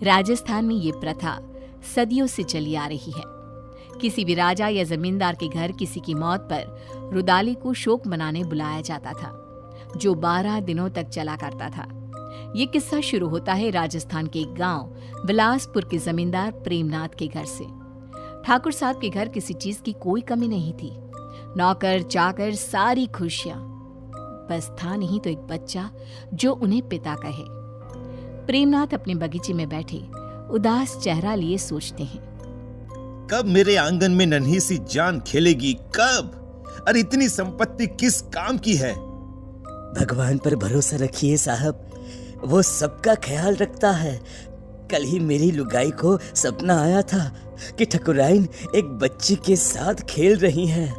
राजस्थान में ये प्रथा सदियों से चली आ रही है। किसी भी राजा या जमींदार के घर किसी की मौत पर रुदाली को शोक मनाने बुलाया जाता था, जो 12 दिनों तक चला करता था। ये किस्सा शुरू होता है राजस्थान के एक गांव बिलासपुर के जमींदार प्रेमनाथ के घर से। ठाकुर साहब के घर किसी चीज की कोई कमी नहीं थी। नौकर चाकर सारी खुशियां, बस था नहीं तो एक बच्चा जो उन्हें पिता कहे। प्रेमनाथ अपने बगीचे में बैठे उदास चेहरा लिए सोचते हैं, कब मेरे आंगन में नन्ही सी जान खेलेगी, कब? अरे इतनी संपत्ति किस काम की है? भगवान पर भरोसा रखिए साहब, वो सबका ख्याल रखता है। कल ही मेरी लुगाई को सपना आया था कि ठकुराइन एक बच्ची के साथ खेल रही हैं।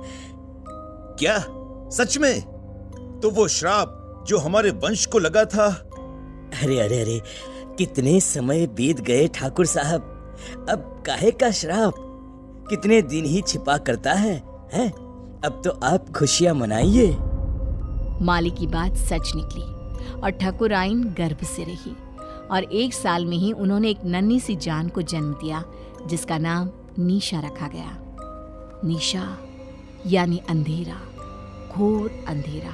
क्या सच में? तो वो श्राप जो हमारे वंश को लगा था? अरे अरे अरे, कितने समय बीत गए ठाकुर साहब, अब काहे का श्राप? कितने दिन ही छिपा करता है, हैं? अब तो आप खुशियां मनाइए। माली की बात सच निकली और ठकुराइन गर्भ से रही और 1 साल में ही उन्होंने एक नन्ही सी जान को जन्म दिया, जिसका नाम निशा रखा गया। निशा यानी अंधेरा, घोर अंधेरा।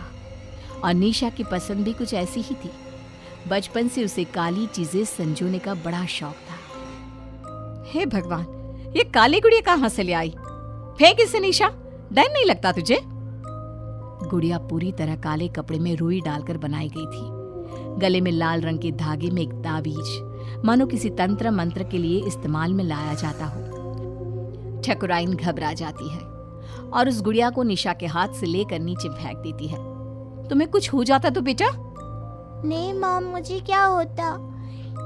और निशा की पसंद भी कुछ ऐसी ही थी। बचपन से उसे काली चीजें संजोने का बड़ा शौक था। हे भगवान, ये काली गुड़िया कहां से ले आई? फेंक इसे निशा, डर नहीं लगता तुझे? गुड़िया पूरी तरह काले कपड़े में रुई डालकर बनाई गई थी। गले में लाल रंग के धागे में एक ताबीज, मानो किसी तंत्र मंत्र के लिए इस्तेमाल में लाया जाता हो। ठकुराइन घबरा जाती है और उस गुड़िया को निशा के हाथ से लेकर नीचे फेंक देती है। तुम्हें कुछ हो जाता तो बेटा? नहीं माँ, मुझे क्या होता?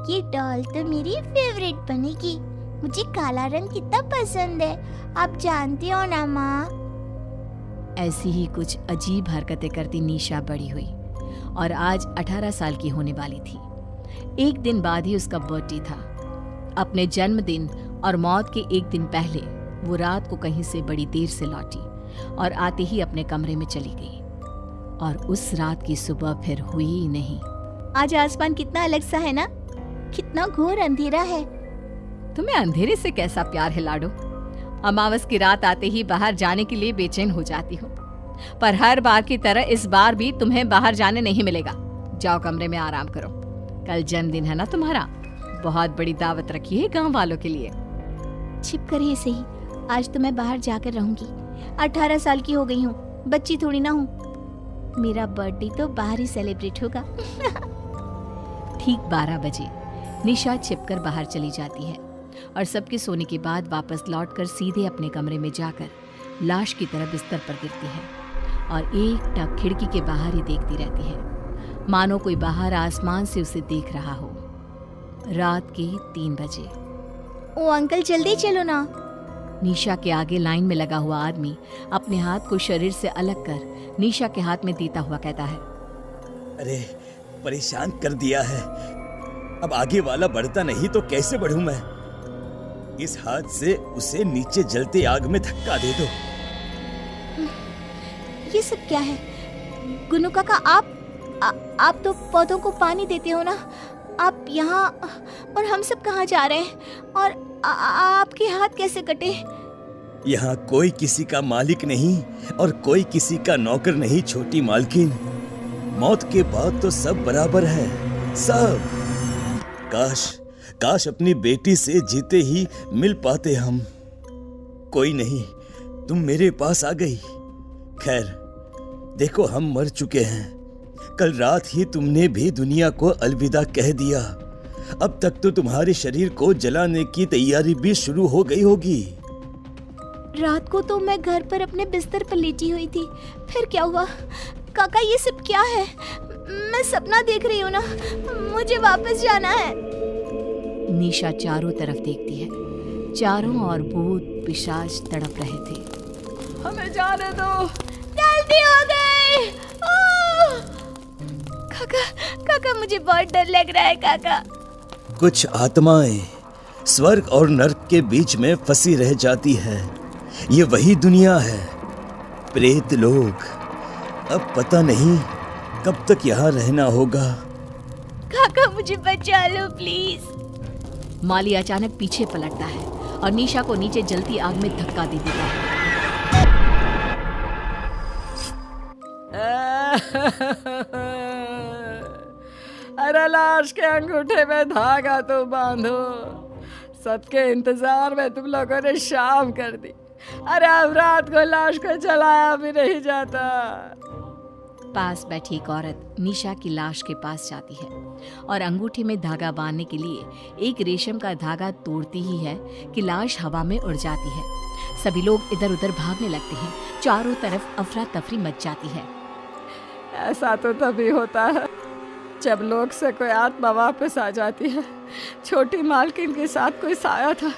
ये डॉल तो मेरी फेवरेट बनेगी। मुझे काला रंग कितना पसंद है, आप जानती हो ना माँ। ऐसी ही कुछ अजीब हरकतें करती निशा बड़ी हुई और आज 18 साल की होने वाली थी। एक दिन बाद ही उसका बर्थडे था। अपने जन्मदिन और मौत के एक दिन पहले वो रात को कहीं से बड़ी देर से लौटी और आते ही अपने कमरे में चली गई। और उस रात की सुबह फिर हुई ही नहीं। आज आसमान कितना अलग सा है ना, कितना घोर अंधेरा है। तुम्हें अंधेरे से कैसा प्यार है लाडो? अमावस की रात आते ही बाहर जाने के लिए बेचैन हो जाती हो, पर हर बार की तरह इस बार भी तुम्हें बाहर जाने नहीं मिलेगा। जाओ कमरे में आराम करो। कल जन्मदिन है ना तुम्हारा, बहुत बड़ी दावत रखी है गांव वालों के लिए। छिप कर ही सही, आज तो मैं बाहर जाकर रहूंगी। 18 साल की हो गई हूँ, बच्ची थोड़ी ना हूँ। मेरा बर्थडे तो बाहर ही सेलिब्रेट होगा। ठीक 12 बजे निशा छिपकर बाहर चली जाती है और सबके सोने के बाद वापस लौटकर सीधे अपने कमरे में जाकर लाश की तरह बिस्तर पर गिरती है और एक टक खिड़की के बाहर ही देखती रहती है, मानो कोई बाहर आसमान से उसे देख रहा हो। रात के 3 बजे। ओ अंकल, जल्दी चलो ना। निशा के आगे लाइन में लगा हुआ आदमी अपने हाथ को शरीर से अलग कर निशा के हाथ में देता हुआ कहता है, अरे परेशान कर दिया है, अब आगे वाला बढ़ता नहीं तो कैसे बढ़ूं मैं? इस हाथ से उसे नीचे जलते आग में धक्का दे दो। ये सब क्या है? गुन्नू काका, आप तो पौधों को पानी देते हो ना, आप यहाँ और हम सब कहाँ जा रहे हैं? और आपके हाथ कैसे कटे? यहाँ कोई किसी का मालिक नहीं और कोई किसी का नौकर नहीं छोटी मालकिन। मौत के बाद तो सब बराबर है, सब। काश अपनी बेटी से जीते ही मिल पाते हम। कोई नहीं, तुम मेरे पास आ गई। खैर देखो, हम मर चुके हैं। कल रात ही तुमने भी दुनिया को अलविदा कह दिया। अब तक तो तुम्हारे शरीर को जलाने की तैयारी भी शुरू हो गई होगी। रात को तो मैं घर पर अपने बिस्तर पर लेटी हुई थी, फिर क्या हुआ? काका, ये सब क्या है? मैं सपना देख रही हूँ ना, मुझे वापस जाना है। निशा चारों तरफ देखती है। चारों ओर भूत पिशाच तड़प रहे थे। हमें जाने दो, जल्दी हो गई। काका, मुझे बहुत डर लग रहा है काका। कुछ आत्माएं स्वर्ग और नर्क के बीच में फंसी रह जाती है। ये वही दुनिया है, प्रेत लोग। अब पता नहीं कब तक यहाँ रहना होगा। काका, मुझे बचा लो प्लीज। माली अचानक पीछे पलटता है और निशा को नीचे जलती आग में धक्का दे देता है। अरे लाश के अंगूठे में धागा तो बांधो, सबके इंतजार में तुम लोगों ने शाम कर दी। अरे अब रात को लाश को जलाया भी नहीं जाता। पास बैठी एक औरत निशा की लाश के पास जाती है और अंगूठी में धागा बांधने के लिए एक रेशम का धागा तोड़ती ही है कि लाश हवा में उड़ जाती है। सभी लोग इधर उधर भागने लगते हैं। चारों तरफ अफरा तफरी मच जाती है। ऐसा तो तभी होता है जब लोग से कोई आत्मा वापस आ जाती है। छोटी मालकिन के साथ कोई साया था,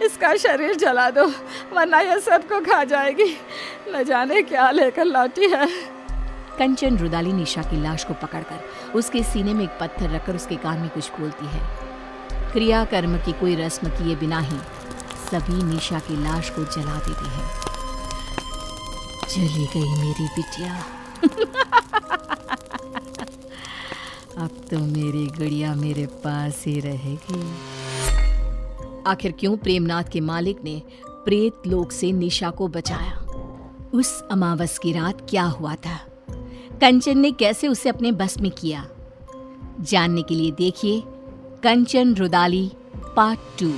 इसका शरीर जला दो वरना यह सबको खा जाएगी। न जाने क्या लेकर लौटी है। कंचन रुदाली निशा की लाश को पकड़कर उसके सीने में एक पत्थर रखकर उसके कान में कुछ बोलती है। क्रियाकर्म की कोई रस्म किए बिना ही सभी निशा की लाश को जला देते हैं। चली गई मेरी बिटिया। अब तो मेरी गुड़िया मेरे पास ही रहेगी। आखिर क्यों प्रेमनाथ के मालिक ने प्रेत लोक से निशा को बचाया? उस अमावस की रात क्या हुआ था? कंचन ने कैसे उसे अपने बस में किया? जानने के लिए देखिए कंचन रुदाली पार्ट 2।